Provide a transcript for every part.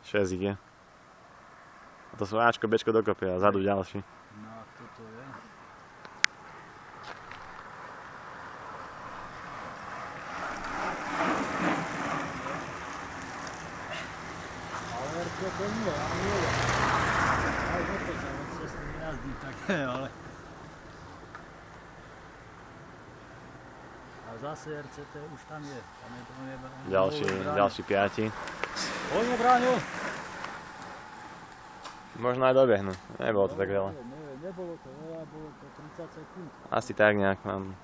6 ich je. A to sú Ačko, Bčko dokopy a zadu ďalší. No a kto to je? Ale RK to nie, ale nie je. Aj nepoznám, on sa s tým jazdí také, ale... A zase RCT už tam je. Tam je Ďalší 5. Poď mu, Bráňo! Možno aj dobehnú. Nebolo to tak veľa. Nebolo to veľa, bolo to 30 sekúnd. Asi tak nejak mám.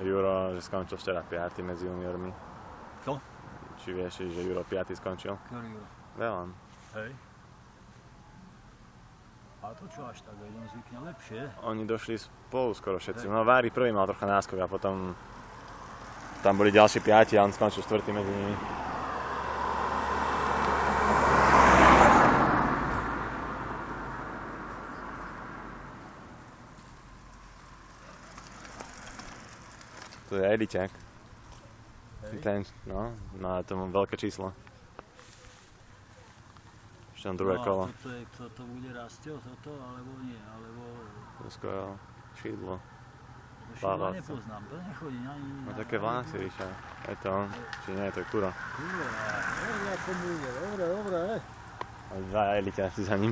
Juro, že skončil včera 5. medzi juniormi. Čo? Či vieš, že Juro 5. skončil? Ktorý Juro? Velan. Hej. A to čo až tak, on zvykne lepšie? Oni došli spolu skoro všetci. No Vári prvý mal trocha náskok a potom tam boli ďalší 5 a on skončil 4. medzi nimi. To je eliťák. Ten, no, má tomu veľké číslo. Ešte tam druhé kolo. Toto je, kto to bude Rastio, toto, alebo nie, alebo... Skoro šídlo. Šídlo nepoznám, to nechodí ani... No také vlasy, Ríša. Je to on? Či nie, to je Kuro. Kuro, ako mu ide, dobre. A dva eliťáci za ním.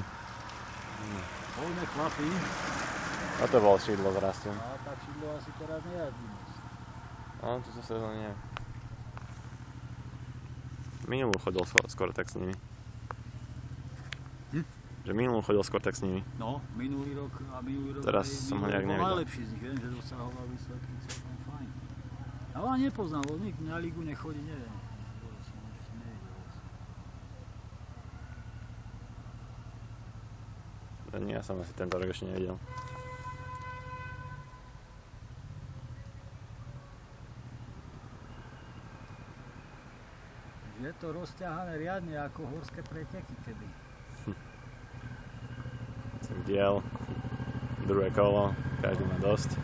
Poďme chlapi. A to bol šídlo s Rastiom. A tak šídlo asi teraz nejazdí. No, to sa sezóna nie. Minulú chodil skôr tak s nimi. Že minulú chodil skôr tak s nimi. No, minulý rok Teraz som ho nejak nevidel. Najlepší z nich, viem, že dosahoval výsledky celkom fajn. Ale ja nepoznám, lebo nikto na ligu nechodí, neviem. Ja som asi tento rok ešte nevidel. Je to rozťahané riadne ako horské preteky kedy. Som diel, druhé kolo, každý má dosť.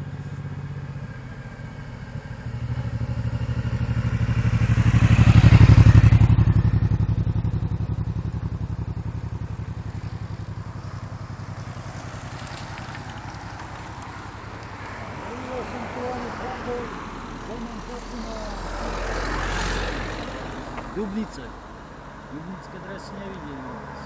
Dubnice. Dubnické dresy nevidím vôbec.